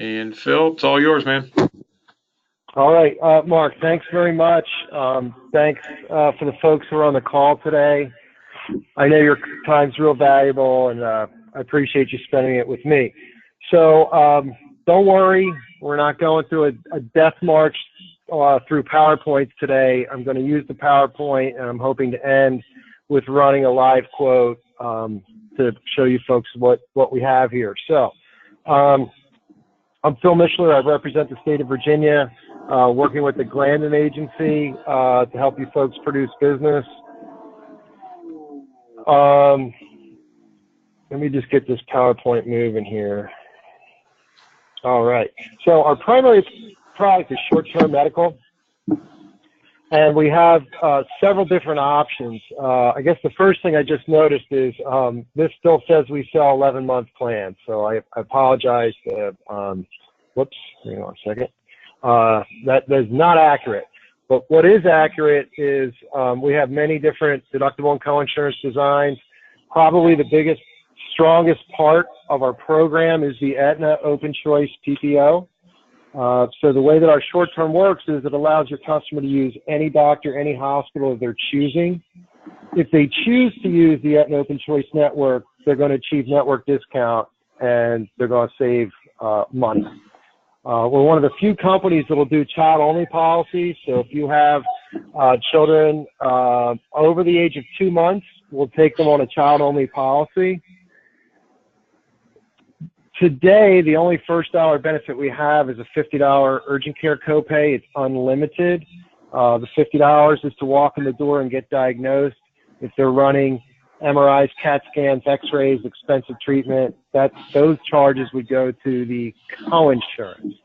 And Phil, it's all yours, man. All right, Mark, thanks very much. Thanks for the folks who are on the call today. I know your time's real valuable, and I appreciate you spending it with me. So don't worry, we're not going through a death march through PowerPoints today. I'm going to use the PowerPoint, and I'm hoping to end with running a live quote to show you folks what we have here. So I'm Phil Mishler. I represent the state of Virginia, working with the Glandon agency to help you folks produce business. Let me just get this PowerPoint moving here. All right. So our primary product is short-term medical, and we have several different options. I guess the first thing I just noticed is this still says we sell 11-month plans, so I apologize. Whoops, hang on a second. That is not accurate. But what is accurate is we have many different deductible and coinsurance designs. Probably the biggest, strongest part of our program is the Aetna Open Choice PPO. So the way that our short-term works is it allows your customer to use any doctor, any hospital of their choosing. If they choose to use the Aetna Open Choice Network, they're going to achieve network discount and they're going to save money. We're one of the few companies that will do child-only policies. So if you have children over the age of 2 months, we'll take them on a child-only policy. Today, the only first-dollar benefit we have is a $50 urgent care copay. It's unlimited. The $50 is to walk in the door and get diagnosed. If they're running MRIs, CAT scans, X-rays, expensive treatment, those charges would go to the coinsurance.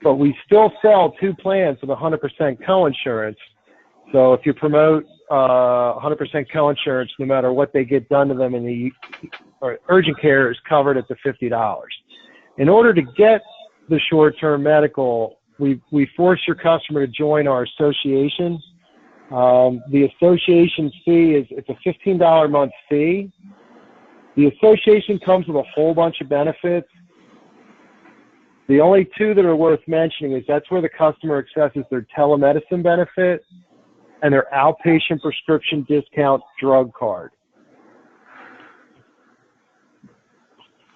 But we still sell 2 plans with 100% coinsurance. So if you promote 100% coinsurance, no matter what they get done to them in the urgent care is covered at the $50. In order to get the short-term medical, we force your customer to join our association. The association fee it's a $15 a month fee. The association comes with a whole bunch of benefits. The only 2 that are worth mentioning is that's where the customer accesses their telemedicine benefit and their outpatient prescription discount drug card.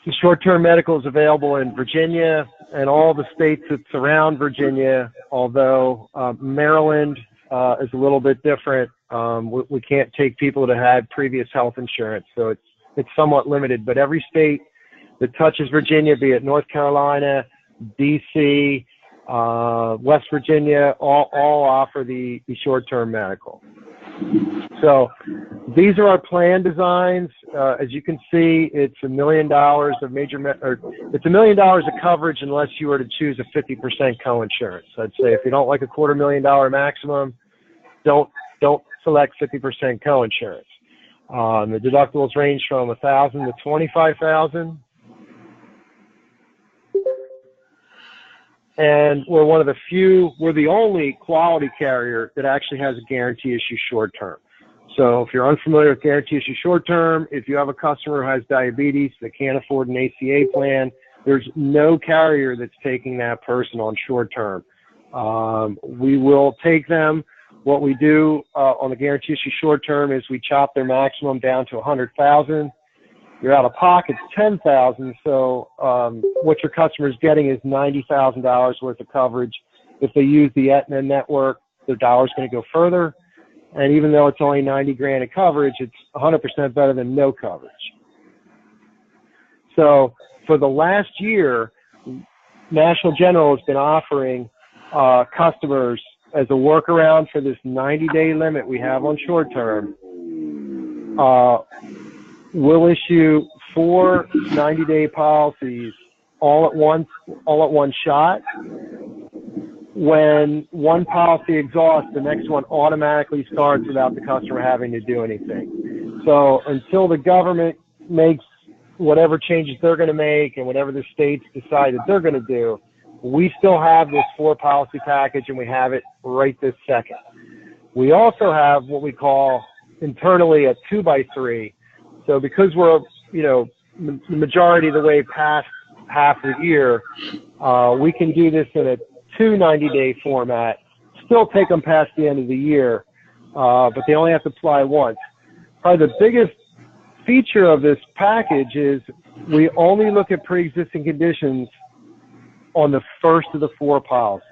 The short-term medical is available in Virginia and all the states that surround Virginia, although Maryland is a little bit different. We can't take people that had previous health insurance, so it's somewhat limited. But every state that touches Virginia, be it North Carolina, D.C., West Virginia, all offer the short-term medical. So these are our plan designs. As you can see, it's $1 million of it's $1 million of coverage unless you were to choose a 50% coinsurance. I'd say if you don't like a $250,000 maximum, don't select 50% coinsurance. The deductibles range from $1,000 to $25,000. And we're one of the few, we're the only quality carrier that actually has a guarantee issue short term. So if you're unfamiliar with guarantee issue short term, if you have a customer who has diabetes that can't afford an ACA plan, there's no carrier that's taking that person on short term. We will take them. What we do on the guarantee issue short term is we chop their maximum down to $100,000. You're out of pocket $10,000, so what your customer is getting is $90,000 worth of coverage. If they use the Aetna network, their dollar's going to go further. And even though it's only $90,000 of coverage, it's 100% better than no coverage. So for the last year, National General has been offering customers as a workaround for this 90-day limit we have on short term. We'll issue 4 90-day policies all at one shot. When one policy exhausts, the next one automatically starts without the customer having to do anything. So until the government makes whatever changes they're going to make and whatever the states decide that they're going to do, we still have this 4 policy package, and we have it right this second. We also have what we call internally a 2x3. So because we're, the majority of the way past half the year, we can do this in a 290-day format, still take them past the end of the year, but they only have to apply once. Probably the biggest feature of this package is we only look at pre-existing conditions on the first of the 4 policies.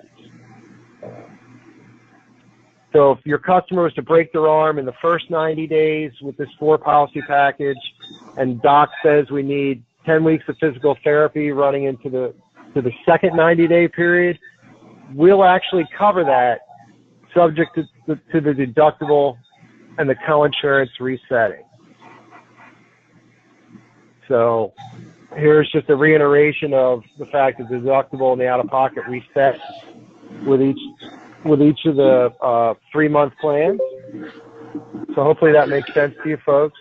So if your customer was to break their arm in the first 90 days with this 4 policy package, and doc says we need 10 weeks of physical therapy running into the second 90-day period, we'll actually cover that subject to the deductible and the co-insurance resetting. So here's just a reiteration of the fact that the deductible and the out-of-pocket reset with each of the 3-month plans. So hopefully that makes sense to you folks.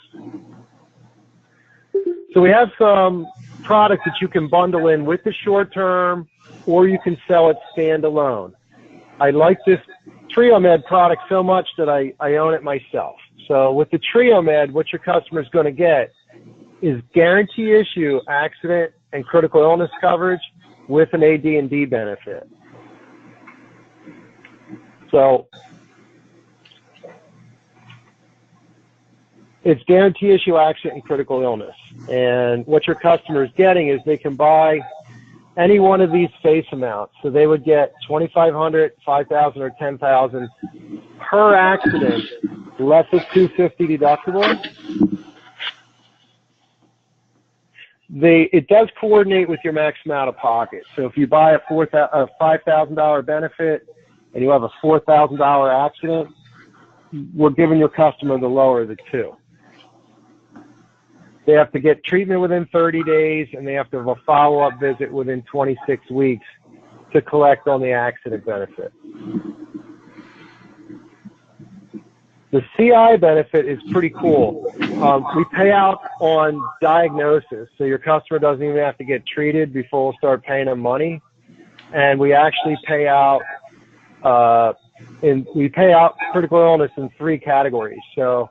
So we have some products that you can bundle in with the short term, or you can sell it standalone. I like this TrioMed product so much that I own it myself. So with the TrioMed, what your customer is going to get is guarantee issue accident and critical illness coverage with an AD&D benefit. So it's guarantee issue accident and critical illness. And what your customer is getting is they can buy any one of these face amounts. So they would get $2,500, $5,000, or $10,000 per accident, less a $250 deductible. It does coordinate with your maximum out of pocket. So if you buy a $5,000 benefit and you have a $4,000 accident, we're giving your customer the lower of the two. They have to get treatment within 30 days, and they have to have a follow-up visit within 26 weeks to collect on the accident benefit. The CI benefit is pretty cool. We pay out on diagnosis, so your customer doesn't even have to get treated before we'll start paying them money. And we actually pay out critical illness in 3 categories. So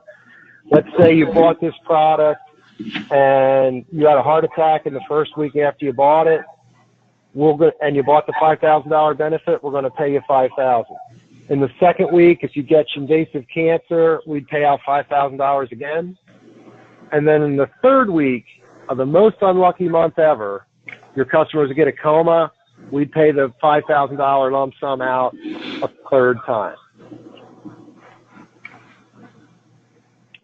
let's say you bought this product and you had a heart attack in the first week after you bought it, and you bought the $5,000 benefit, we're going to pay you $5,000. In the second week, if you get invasive cancer, we'd pay out $5,000 again. And then in the third week of the most unlucky month ever, your customers would get a coma, we'd pay the $5,000 lump sum out a third time.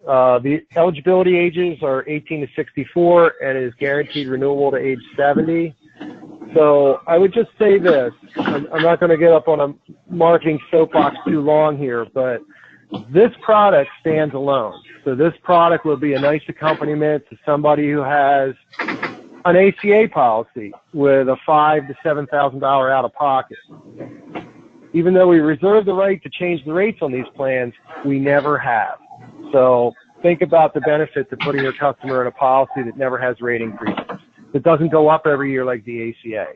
The eligibility ages are 18 to 64 and is guaranteed renewable to age 70. So I would just say this. I'm not going to get up on a marketing soapbox too long here, but this product stands alone. So this product will be a nice accompaniment to somebody who has an ACA policy with a $5,000 to $7,000 out of pocket. Even though we reserve the right to change the rates on these plans, we never have. So think about the benefit to putting your customer in a policy that never has rate increases. It doesn't go up every year like the ACA.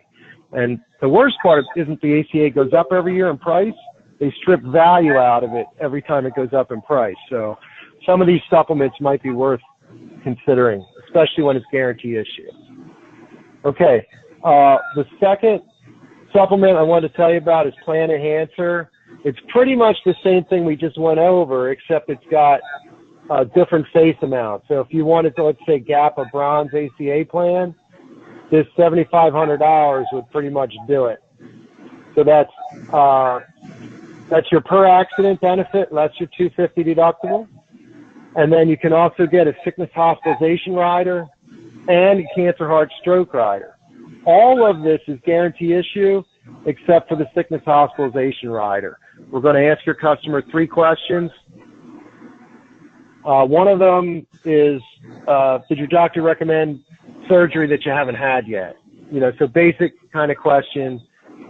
And the worst part isn't the ACA goes up every year in price. They strip value out of it every time it goes up in price. So some of these supplements might be worth considering, especially when it's guarantee issue. Okay, the second supplement I wanted to tell you about is Plan Enhancer. It's pretty much the same thing we just went over, except it's got different face amounts. So if you wanted to, let's say, gap a bronze ACA plan, this $7,500 would pretty much do it. So that's your per accident benefit, that's your $250 deductible. And then you can also get a sickness hospitalization rider and a cancer, heart, stroke rider. All of this is guarantee issue except for the sickness hospitalization rider. We're going to ask your customer 3 questions. One of them is, did your doctor recommend surgery that you haven't had yet? You know, so basic kind of question.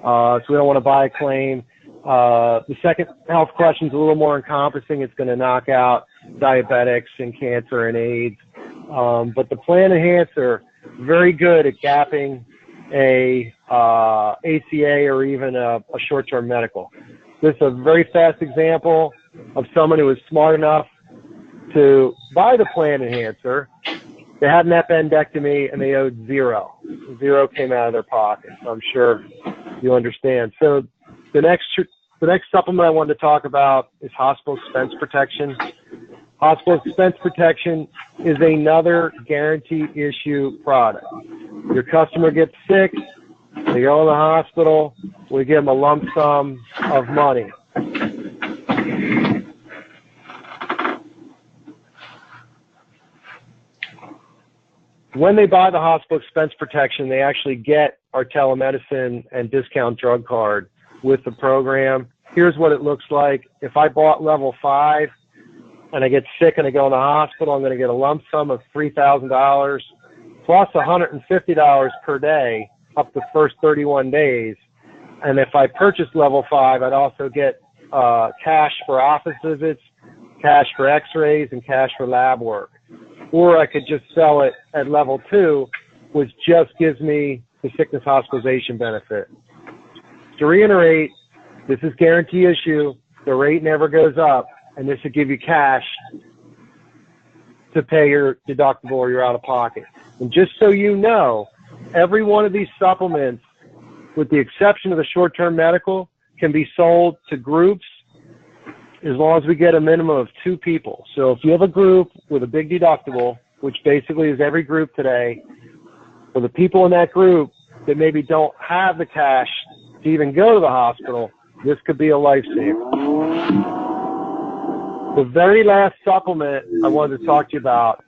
So we don't want to buy a claim. The second health question is a little more encompassing. It's going to knock out diabetics and cancer and AIDS. But the Plan Enhancer, very good at gapping a ACA or even a short-term medical. This is a very fast example of someone who was smart enough to buy the Plan Enhancer, They had an appendectomy and they owed zero. Zero came out of their pocket. So I'm sure you understand. So the next supplement I wanted to talk about is hospital expense protection. Hospital expense protection is another guarantee issue product. Your customer gets sick, they go to the hospital, we give them a lump sum of money. When they buy the hospital expense protection, they actually get our telemedicine and discount drug card with the program. Here's what it looks like. If I bought level 5 and I get sick and I go in the hospital, I'm going to get a lump sum of $3,000 plus $150 per day up to the first 31 days. And if I purchase level 5, I'd also get cash for office visits, cash for x-rays, and cash for lab work. Or I could just sell it at level 2, which just gives me the sickness hospitalization benefit. To reiterate, this is guarantee issue. The rate never goes up, and this will give you cash to pay your deductible or your out-of-pocket. And just so you know, every one of these supplements, with the exception of the short-term medical, can be sold to groups as long as we get a minimum of 2 people. So if you have a group with a big deductible, which basically is every group today, for the people in that group that maybe don't have the cash to even go to the hospital, this could be a lifesaver. The very last supplement I wanted to talk to you about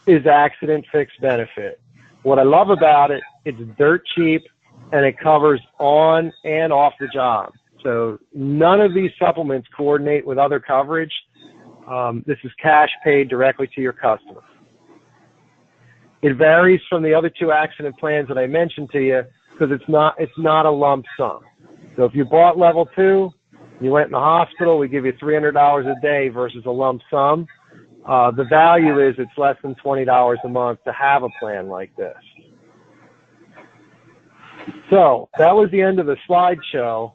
is accident fix benefit. What I love about it, it's dirt cheap and it covers on and off the job. So none of these supplements coordinate with other coverage. This is cash paid directly to your customer. It varies from the other 2 accident plans that I mentioned to you because it's not a lump sum. So if you bought level 2, you went in the hospital, we give you $300 a day versus a lump sum. The value is it's less than $20 a month to have a plan like this. So that was the end of the slideshow.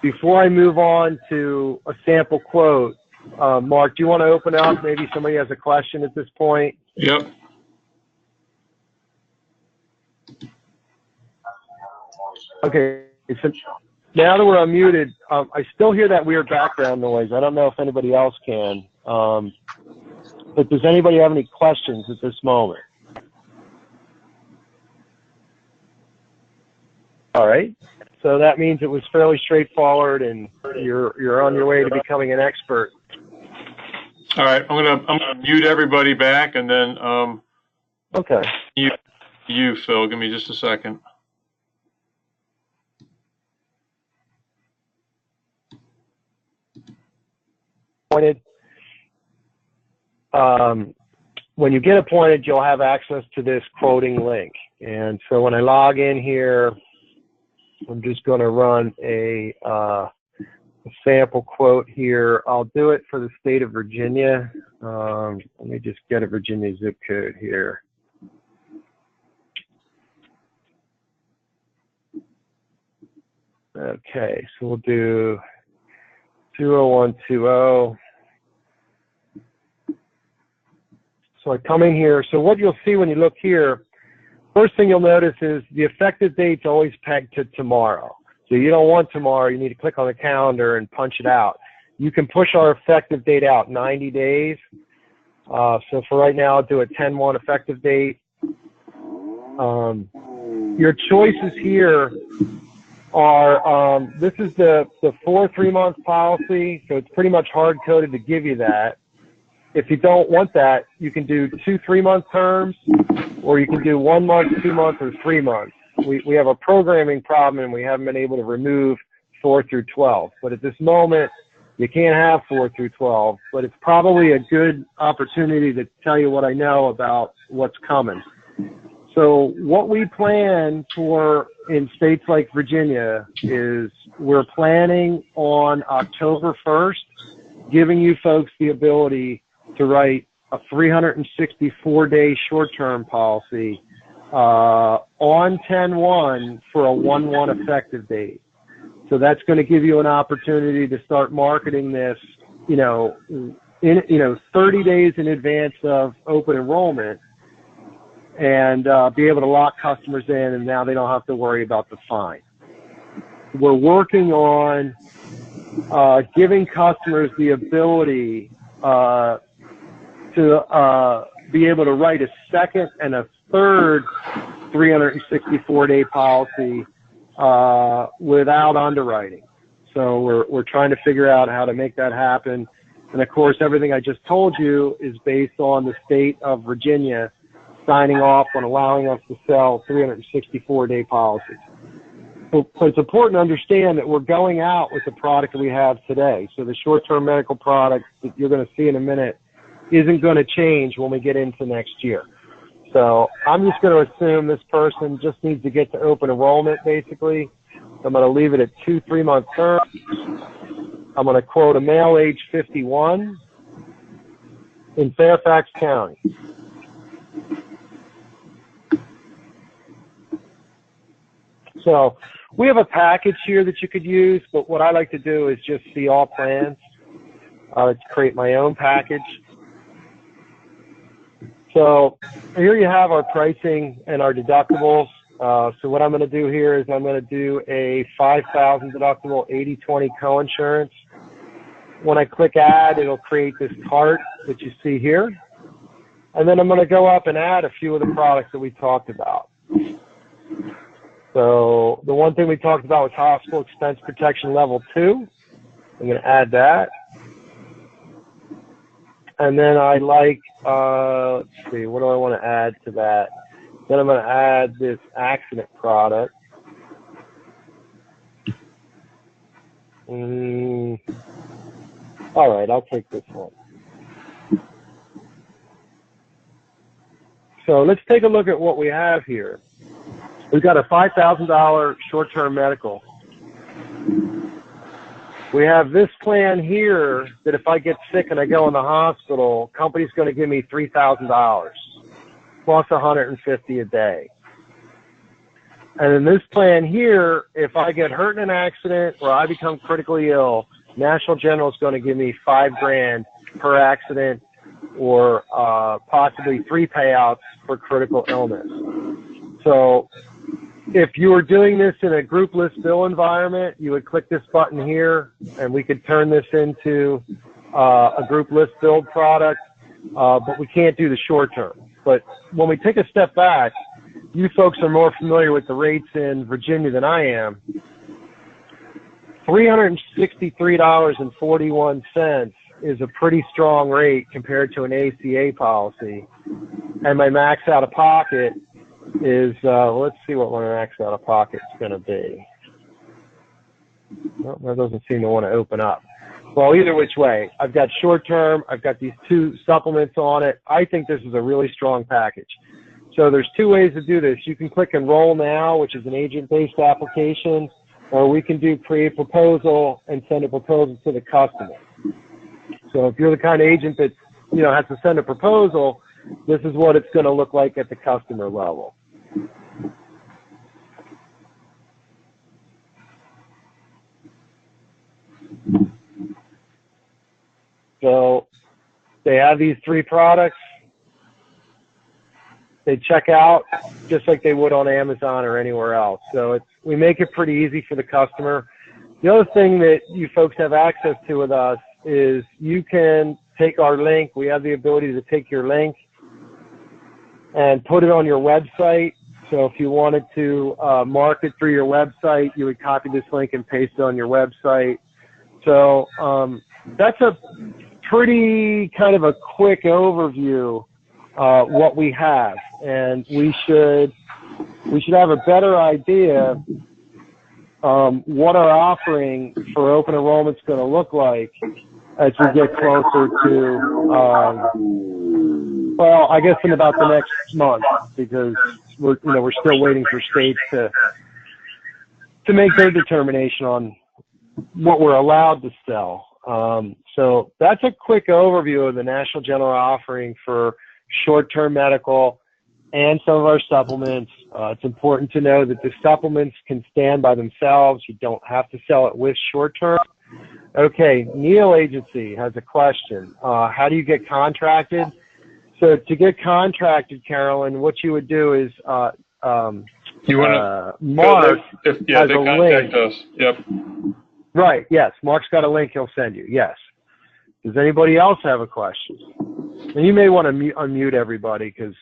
Before I move on to a sample quote, Mark, do you want to open up? Maybe somebody has a question at this point. Yep. Okay, so now that we're unmuted, I still hear that weird background noise. I don't know if anybody else can. But does anybody have any questions at this moment? All right. So that means it was fairly straightforward, and you're on your way to becoming an expert. All right. I'm gonna mute everybody back, and then okay. You Phil, give me just a second. Appointed. When you get appointed, you'll have access to this quoting link. And so when I log in here, I'm just going to run a sample quote here. I'll do it for the state of Virginia. Let me just get a Virginia zip code here. Okay, so we'll do 20120. So I come in here. So what you'll see when you look here, first thing you'll notice is the effective date's always pegged to tomorrow. So you don't want tomorrow. You need to click on the calendar and punch it out. You can push our effective date out 90 days. So for right now, I'll do a 10/1 effective date. Your choices here are, this is the 4 3-month policy. So it's pretty much hard-coded to give you that. If you don't want that, you can do 2 3-month terms, or you can do 1 month, 2 months, or 3 months. We have a programming problem, and we haven't been able to remove 4 through 12. But at this moment, you can't have 4 through 12. But it's probably a good opportunity to tell you what I know about what's coming. So what we plan for in states like Virginia is we're planning on October 1st, giving you folks the ability to write a 364-day short-term policy on 10/1 for a 1/1 effective date. So that's going to give you an opportunity to start marketing this, 30 days in advance of open enrollment. and be able to lock customers in, and now they don't have to worry about the fine. We're working on giving customers the ability to be able to write a second and a third 364-day policy without underwriting. So we're trying to figure out how to make that happen. And of course, everything I just told you is based on the state of Virginia signing off on allowing us to sell 364-day policies. So it's important to understand that we're going out with the product that we have today. So the short-term medical product that you're going to see in a minute isn't going to change when we get into next year. So I'm just going to assume this person just needs to get to open enrollment, basically. I'm going to leave it at 2 3-month terms. I'm going to quote a male age 51 in Fairfax County. So we have a package here that you could use, but what I like to do is just see all plans to create my own package. So here you have our pricing and our deductibles. So what I'm going to do here is I'm going to do a $5,000 deductible 80/20 coinsurance. When I click add, it'll create this cart that you see here. And then I'm going to go up and add a few of the products that we talked about. So the one thing we talked about was hospital expense protection level 2. I'm going to add that. And then I like, let's see, what do I want to add to that? Then I'm going to add this accident product. All right, I'll take this one. So let's take a look at what we have here. We've got a $5,000 short-term medical. We have this plan here that if I get sick and I go in the hospital, company's going to give me $3,000 plus $150 a day. And in this plan here, if I get hurt in an accident or I become critically ill, National General is going to give me $5,000 per accident, or possibly 3 payouts for critical illness. So if you were doing this in a group list bill environment, you would click this button here, and we could turn this into a group list build product, but we can't do the short term. But when we take a step back, you folks are more familiar with the rates in Virginia than I am. $363.41 is a pretty strong rate compared to an ACA policy. And my max out of pocket is, let's see what my max out of pocket is going to be. Well, that doesn't seem to want to open up. Well, either which way, I've got short term, I've got these 2 supplements on it. I think this is a really strong package. So there's 2 ways to do this. You can click enroll now, which is an agent-based application, or we can do create proposal and send a proposal to the customer. So if you're the kind of agent that, has to send a proposal, this is what it's going to look like at the customer level. So they have these 3 products. They check out just like they would on Amazon or anywhere else. So we make it pretty easy for the customer. The other thing that you folks have access to with us is you can take our link. We have the ability to take your link and put it on your website. So if you wanted to market through your website, you would copy this link and paste it on your website. So that's a pretty kind of a quick overview what we have, and we should have a better idea what our offering for open enrollment is going to look like as we get closer to, well, I guess in about the next month, because we're still waiting for states to make their determination on what we're allowed to sell. So that's a quick overview of the National General offering for short-term medical and some of our supplements. It's important to know that the supplements can stand by themselves. You don't have to sell it with short-term. Okay, Neil Agency has a question. How do you get contracted? So to get contracted, Carolyn, what you would do is You want to Mark if they has a contact link. us. Yep. Right. Yes. Mark's got a link he'll send you. Yes. Does anybody else have a question? And you may want to unmute everybody because.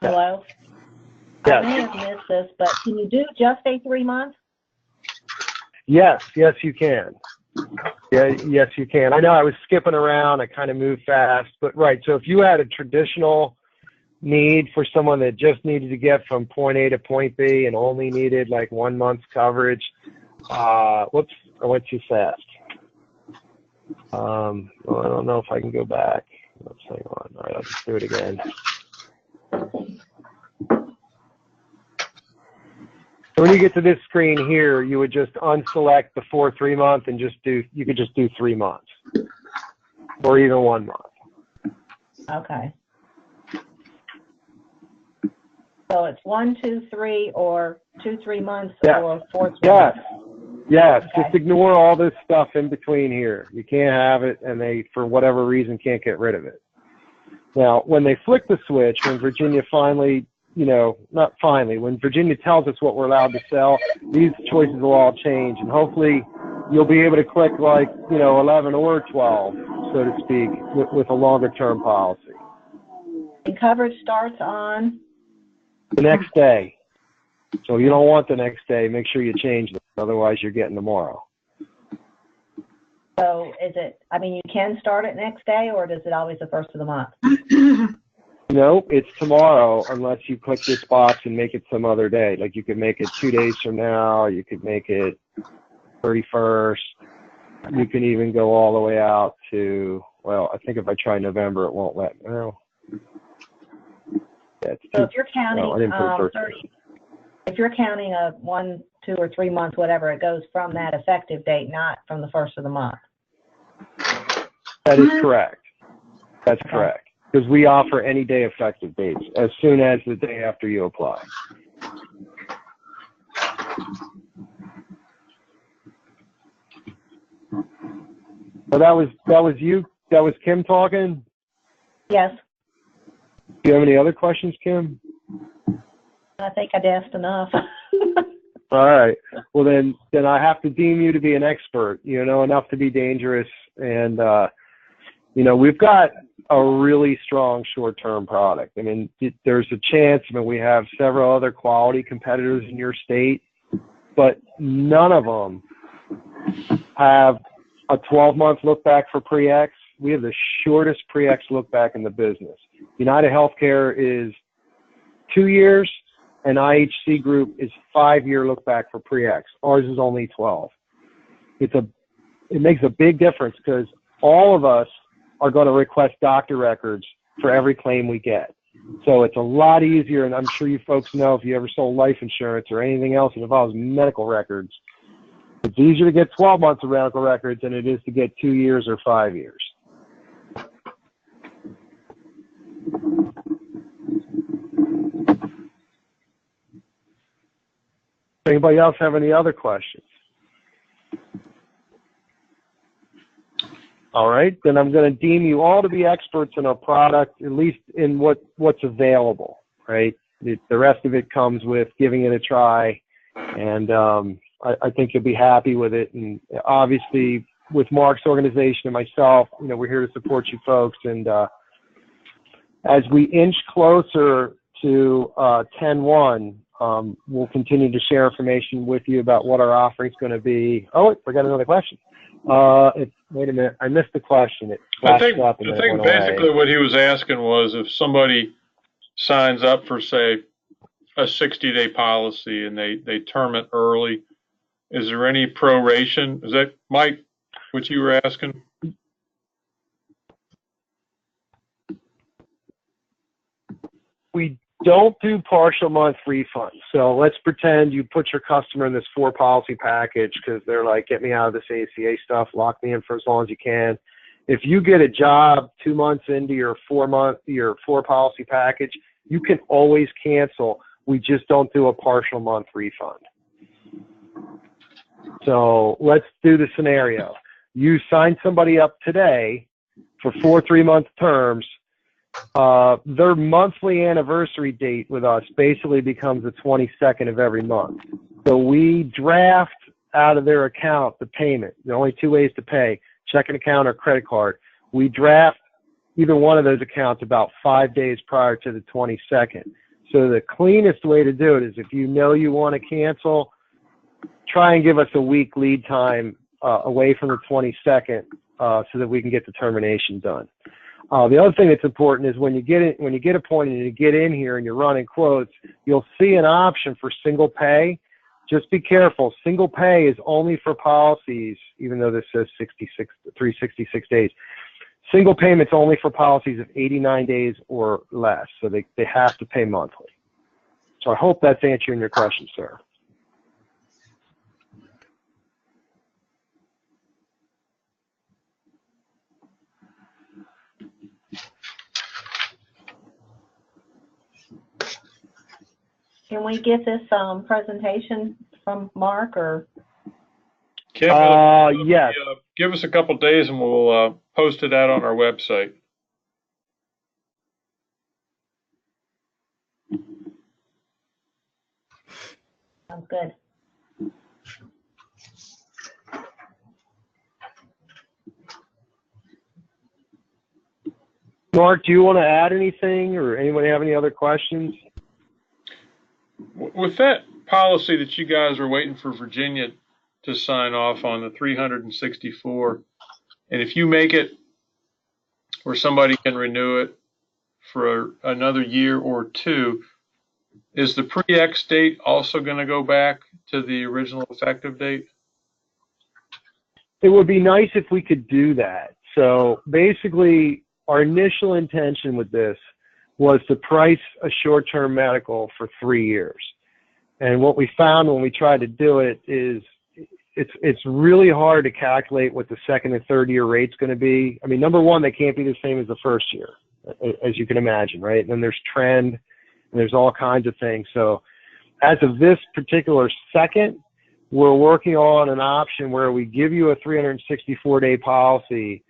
Hello? Yes. I may have missed this, but can you do just a 3-month? Yes. Yes, you can. Yeah. Yes, you can. I know I was skipping around. I kind of moved fast, but right. So if you had a traditional need for someone that just needed to get from point A to point B and only needed like 1 month's coverage, whoops, I went too fast. Well, I don't know if I can go back. Let's hang on. All right, I'll just do it again. So when you get to this screen here, you would just unselect the 3-month and you could just do 3 months or even 1 month. Okay. So it's 1, 2, 3, or 2, 3 months, Yes. or 4, 3 Yes. months. Yes. Okay. Just ignore all this stuff in between here. You can't have it, and they, for whatever reason, can't get rid of it. Now, when they flick the switch, when Virginia finally, not finally, when Virginia tells us what we're allowed to sell, these choices will all change, and hopefully you'll be able to click like, 11 or 12, so to speak, with a longer term policy. And coverage starts on? The next day. So if you don't want the next day, make sure you change it. Otherwise, you're getting tomorrow. So you can start it next day, or is it always the first of the month? No, it's tomorrow unless you click this box and make it some other day. Like you could make it 2 days from now. You could make it 31st. You can even go all the way out to, well, I think if I try November, it won't let me. Well, yeah, So if you're counting, I didn't put 30, if you're counting a 1, 2, or 3 months, whatever, it goes from that effective date, not from the first of the month. That is correct. That's correct. Because we offer any day effective dates as soon as the day after you apply. So that was you. That was Kim talking. Yes. Do you have any other questions, Kim? I think I asked enough. All right. Well, then I have to deem you to be an expert. You know enough to be dangerous, and we've got a really strong short-term product. I mean, there's a chance. I mean, we have several other quality competitors in your state, but none of them have a 12-month look-back for pre-X. We have the shortest pre-X look-back in the business. United Healthcare is 2 years, and IHC Group is 5-year look-back for pre-X. Ours is only 12. It makes a big difference because all of us are going to request doctor records for every claim we get. So it's a lot easier, and I'm sure you folks know if you ever sold life insurance or anything else that involves medical records, it's easier to get 12 months of medical records than it is to get 2 years or 5 years. Anybody else have any other questions? All right, then I'm going to deem you all to be experts in our product, at least in what's available, right? The rest of it comes with giving it a try, and I think you'll be happy with it. And obviously, with Mark's organization and myself, we're here to support you folks. And as we inch closer to 10/1, we'll continue to share information with you about what our offering is going to be. Oh, I forgot another question. Wait a minute, I missed the question. It flashed up and then it went away. Basically what he was asking was if somebody signs up for, say, a 60-day policy and they term it early, is there any proration? Is that, Mike, what you were asking? We don't do partial month refunds. So let's pretend you put your customer in this 4-policy package because they're like, get me out of this ACA stuff, lock me in for as long as you can. If you get a job 2 months into your 4-policy package, you can always cancel. We just don't do a partial month refund. So let's do the scenario. You sign somebody up today for 4 3-month terms. Their monthly anniversary date with us basically becomes the 22nd of every month. So we draft out of their account the payment. There are only 2 ways to pay, checking account or credit card. We draft either one of those accounts about 5 days prior to the 22nd. So the cleanest way to do it is if you know you want to cancel, try and give us a week lead time away from the 22nd so that we can get the termination done. The other thing that's important is when you get appointed and you get in here and you're running quotes, you'll see an option for single pay. Just be careful. Single pay is only for policies, even though this says 366 days. Single payment's only for policies of 89 days or less, so they have to pay monthly. So I hope that's answering your question, sir. Can we get this presentation from Mark or? Kim, yes. Give us a couple days and we'll post it out on our website. Sounds good. Mark, do you want to add anything or anybody have any other questions? With that policy that you guys are waiting for Virginia to sign off on, the 364, and if you make it where somebody can renew it for another year or 2, is the pre-X date also going to go back to the original effective date? It would be nice if we could do that. So basically, our initial intention with this was to price a short-term medical for 3 years. And what we found when we tried to do it is it's really hard to calculate what the second and third year rate's going to be. I mean, number one, they can't be the same as the first year, as you can imagine, right? And then there's trend, and there's all kinds of things. So as of this particular second, we're working on an option where we give you a 364-day policy,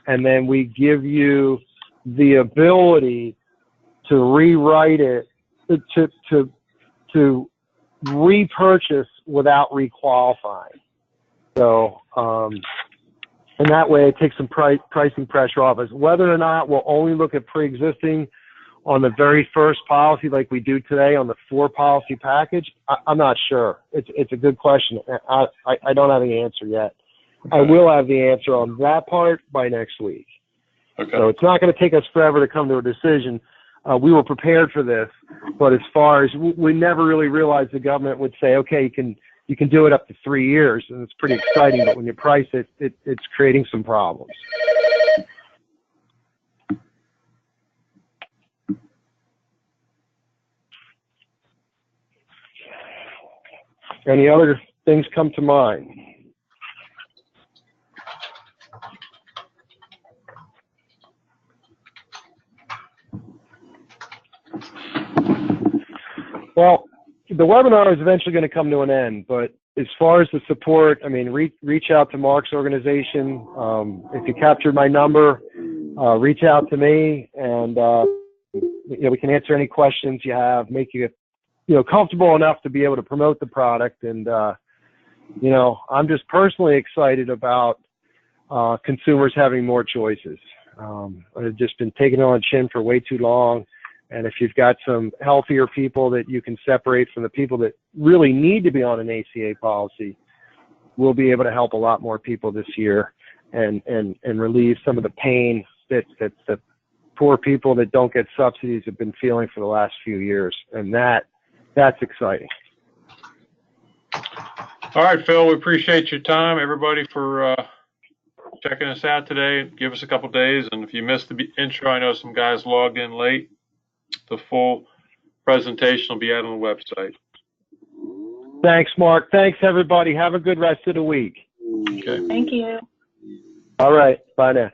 and then we give you the ability to rewrite it, to repurchase without requalifying. So, and that way it takes some pricing pressure off us. Whether or not we'll only look at pre-existing on the very first policy like we do today on the 4-policy package, I'm not sure. It's a good question. I don't have the answer yet. Okay. I will have the answer on that part by next week. Okay. So it's not going to take us forever to come to a decision. We were prepared for this, but as far as we never really realized the government would say, okay, you can do it up to 3 years, and it's pretty exciting. But when you price it, it's creating some problems. Any other things come to mind? Well, the webinar is eventually going to come to an end, but as far as the support, I mean, reach out to Mark's organization. If you captured my number, reach out to me, and we can answer any questions you have, make you comfortable enough to be able to promote the product. And I'm just personally excited about consumers having more choices. I've just been taking it on the chin for way too long. And if you've got some healthier people that you can separate from the people that really need to be on an ACA policy, we'll be able to help a lot more people this year and relieve some of the pain that the poor people that don't get subsidies have been feeling for the last few years. And that's exciting. All right, Phil, we appreciate your time, everybody, for checking us out today. Give us a couple days. And if you missed the intro, I know some guys logged in late. The full presentation will be out on the website. Thanks, Mark. Thanks, everybody. Have a good rest of the week. Okay. Thank you. All right. Bye now.